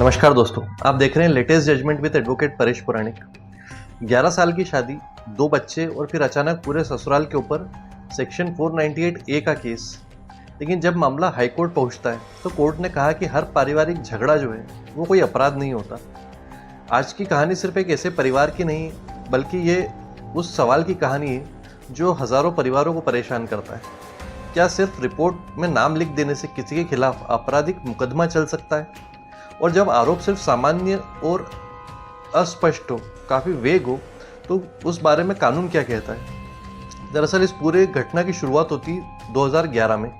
नमस्कार दोस्तों, आप देख रहे हैं latest judgement with advocate Paresh Puranik. 11 साल की शादी, 2 बच्चे और फिर अचानक पूरे ससुराल के ऊपर सेक्शन 498A का केस। लेकिन जब मामला हाईकोर्ट पहुंचता है तो कोर्ट ने कहा कि हर पारिवारिक झगड़ा जो है वो कोई अपराध नहीं होता। आज की कहानी सिर्फ एक ऐसे परिवार की नहीं बल्कि ये उस सवाल की कहानी है जो हज़ारों परिवारों को परेशान करता है। क्या सिर्फ रिपोर्ट में नाम लिख देने से किसी के खिलाफ आपराधिक मुकदमा चल सकता है? और जब आरोप सिर्फ सामान्य और अस्पष्ट हो, काफ़ी वेग हो, तो उस बारे में कानून क्या कहता है? दरअसल इस पूरे घटना की शुरुआत होती 2011 में,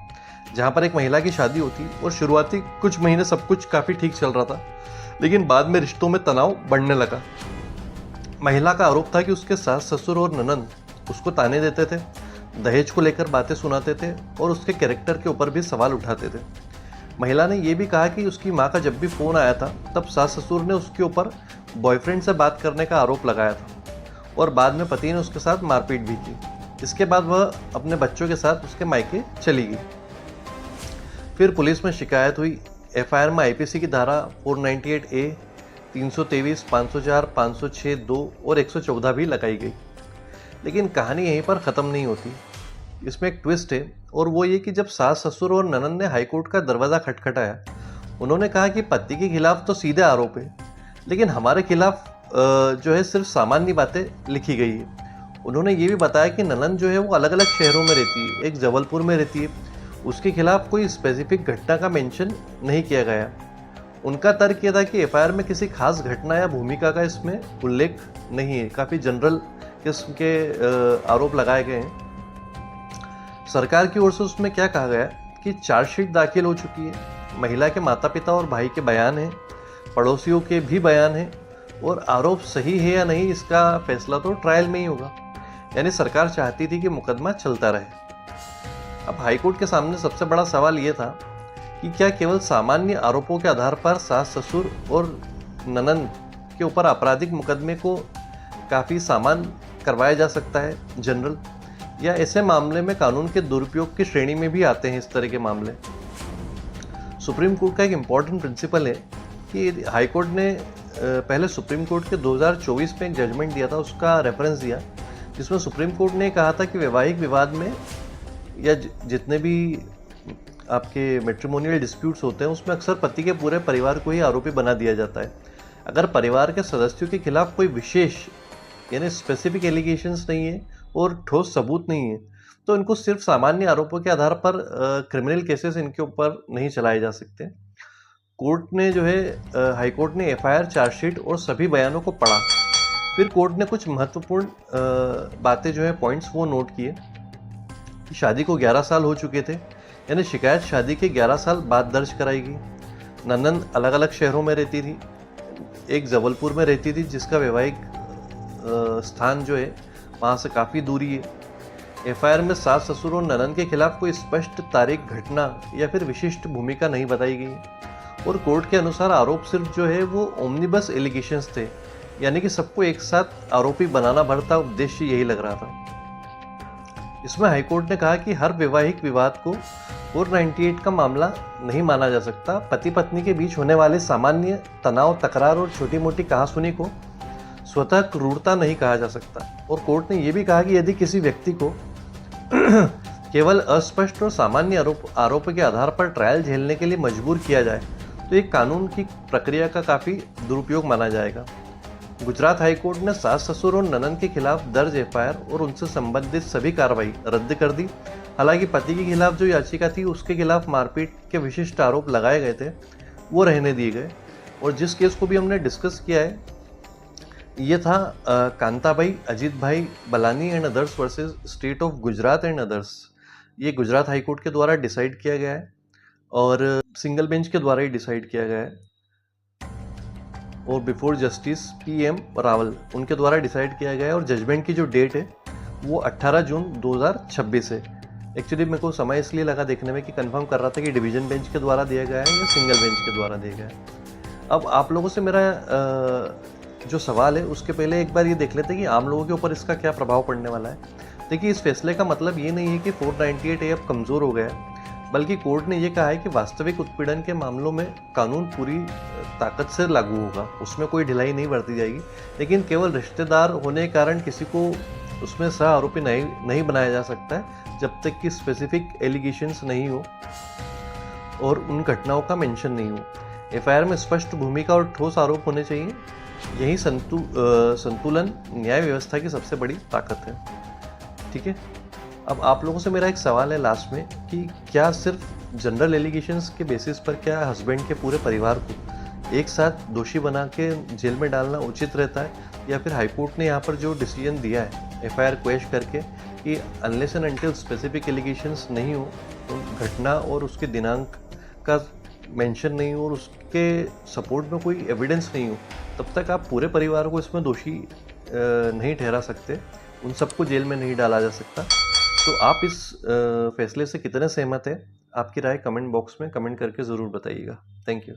जहां पर एक महिला की शादी होती और शुरुआती कुछ महीने सब कुछ काफ़ी ठीक चल रहा था, लेकिन बाद में रिश्तों में तनाव बढ़ने लगा। महिला का आरोप था कि उसके सास ससुर और ननंद उसको ताने देते थे, दहेज को लेकर बातें सुनाते थे और उसके कैरेक्टर के ऊपर भी सवाल उठाते थे। महिला ने यह भी कहा कि उसकी मां का जब भी फ़ोन आया था तब सास ससुर ने उसके ऊपर बॉयफ्रेंड से बात करने का आरोप लगाया था और बाद में पति ने उसके साथ मारपीट भी की। इसके बाद वह अपने बच्चों के साथ उसके मायके चली गई। फिर पुलिस में शिकायत हुई। एफआईआर में आईपीसी की धारा 498A, 323, 504, 506, 2 और 114 भी लगाई गई। लेकिन कहानी यहीं पर ख़त्म नहीं होती। इसमें एक ट्विस्ट है और वो ये कि जब सास ससुर और ननंद ने हाईकोर्ट का दरवाज़ा खटखटाया, उन्होंने कहा कि पति के खिलाफ तो सीधे आरोप है, लेकिन हमारे खिलाफ जो है सिर्फ सामान्य बातें लिखी गई है। उन्होंने ये भी बताया कि ननंद जो है वो अलग अलग शहरों में रहती है, एक जबलपुर में रहती है, उसके खिलाफ कोई स्पेसिफिक घटना का मेंशन नहीं किया गया। उनका तर्क यह था कि एफआईआर में किसी खास घटना या भूमिका का इसमें उल्लेख नहीं है, काफ़ी जनरल किस्म के आरोप लगाए गए हैं। सरकार की ओर से उसमें क्या कहा गया कि चार्जशीट दाखिल हो चुकी है, महिला के माता पिता और भाई के बयान हैं, पड़ोसियों के भी बयान हैं और आरोप सही है या नहीं इसका फैसला तो ट्रायल में ही होगा। यानी सरकार चाहती थी कि मुकदमा चलता रहे। अब हाईकोर्ट के सामने सबसे बड़ा सवाल ये था कि क्या केवल सामान्य आरोपों के आधार पर सास ससुर और ननंद के ऊपर आपराधिक मुकदमे को काफ़ी सामान्य करवाया जा सकता है जनरल, या ऐसे मामले में कानून के दुरुपयोग की श्रेणी में भी आते हैं इस तरह के मामले। सुप्रीम कोर्ट का एक इम्पॉर्टेंट प्रिंसिपल है कि हाईकोर्ट ने पहले सुप्रीम कोर्ट के 2024 में एक जजमेंट दिया था, उसका रेफरेंस दिया, जिसमें सुप्रीम कोर्ट ने कहा था कि वैवाहिक विवाद में या जितने भी आपके मैट्रिमोनियल डिस्प्यूट्स होते हैं उसमें अक्सर पति के पूरे परिवार को ही आरोपी बना दिया जाता है। अगर परिवार के सदस्यों के खिलाफ कोई विशेष यानी स्पेसिफिक एलिगेशंस नहीं है और ठोस सबूत नहीं है तो इनको सिर्फ सामान्य आरोपों के आधार पर क्रिमिनल केसेस इनके ऊपर नहीं चलाए जा सकते। कोर्ट ने जो है हाईकोर्ट ने एफआईआर, चार्जशीट और सभी बयानों को पढ़ा। फिर कोर्ट ने कुछ महत्वपूर्ण बातें जो है पॉइंट्स वो नोट किए कि शादी को 11 साल हो चुके थे, यानी शिकायत शादी के 11 साल बाद दर्ज कराई गई। ननंद अलग अलग शहरों में रहती थी, एक जबलपुर में रहती थी जिसका वैवाहिक स्थान जो है वहाँ से काफ़ी दूरी है। एफआईआर में सास ससुर और ननंद के खिलाफ कोई स्पष्ट तारीख, घटना या फिर विशिष्ट भूमिका नहीं बताई गई और कोर्ट के अनुसार आरोप सिर्फ जो है वो ओमनिबस एलिगेशंस थे, यानी कि सबको एक साथ आरोपी बनाना भरता उद्देश्य यही लग रहा था। इसमें हाईकोर्ट ने कहा कि हर वैवाहिक विवाद को 498 का मामला नहीं माना जा सकता। पति पत्नी के बीच होने वाले सामान्य तनाव, तकरार और छोटी मोटी कहासुनी को स्वतः क्रूरता नहीं कहा जा सकता। और कोर्ट ने यह भी कहा कि यदि किसी व्यक्ति को केवल अस्पष्ट और सामान्य आरोप के आधार पर ट्रायल झेलने के लिए मजबूर किया जाए तो एक कानून की प्रक्रिया का काफ़ी दुरुपयोग माना जाएगा। गुजरात हाईकोर्ट ने सास ससुर और ननंद के खिलाफ दर्ज एफआईआर और उनसे संबंधित सभी कार्रवाई रद्द कर दी। हालांकि पति के खिलाफ जो याचिका थी उसके खिलाफ मारपीट के विशिष्ट आरोप लगाए गए थे वो रहने दिए गए। और जिस केस को भी हमने डिस्कस किया है ये था Kantabai Ajit Bhai Balani and others versus state of Gujarat and others. ये गुजरात हाईकोर्ट के द्वारा डिसाइड किया गया है और सिंगल बेंच के द्वारा ही डिसाइड किया गया है और बिफोर जस्टिस PM रावल उनके द्वारा डिसाइड किया गया है। और जजमेंट की जो डेट है वो 18 जून 2026 है। एक्चुअली मेरे को समय इसलिए लगा देखने में कि कंफर्म कर रहा था कि डिवीजन बेंच के द्वारा दिया गया है या सिंगल बेंच के द्वारा दिया गया है। अब आप लोगों से मेरा जो सवाल है उसके पहले एक बार ये देख लेते हैं कि आम लोगों के ऊपर इसका क्या प्रभाव पड़ने वाला है। देखिए, इस फैसले का मतलब ये नहीं है कि 498A अब कमज़ोर हो गया है। बल्कि कोर्ट ने यह कहा है कि वास्तविक उत्पीड़न के मामलों में कानून पूरी ताकत से लागू होगा, उसमें कोई ढिलाई नहीं बरती जाएगी। लेकिन केवल रिश्तेदार होने के कारण किसी को उसमें सह आरोपी नहीं बनाया जा सकता है जब तक कि स्पेसिफिक एलिगेशंस नहीं हो और उन घटनाओं का मेंशन नहीं हो। एफआईआर में स्पष्ट भूमिका और ठोस आरोप होने चाहिए। यही संतुलन न्याय व्यवस्था की सबसे बड़ी ताकत है। ठीक है, अब आप लोगों से मेरा एक सवाल है लास्ट में कि क्या सिर्फ जनरल एलिगेशंस के बेसिस पर क्या हस्बैंड के पूरे परिवार को एक साथ दोषी बना के जेल में डालना उचित रहता है, या फिर हाईकोर्ट ने यहाँ पर जो डिसीजन दिया है एफआईआर क्वेश करके कि unless and until specific allegations नहीं हो, तो घटना और उसके दिनांक का मेंशन नहीं हो और उसके सपोर्ट में कोई एविडेंस नहीं हो, तब तक आप पूरे परिवार को इसमें दोषी नहीं ठहरा सकते, उन सबको जेल में नहीं डाला जा सकता। तो आप इस फैसले से कितने सहमत हैं? आपकी राय कमेंट बॉक्स में कमेंट करके ज़रूर बताइएगा। Thank you.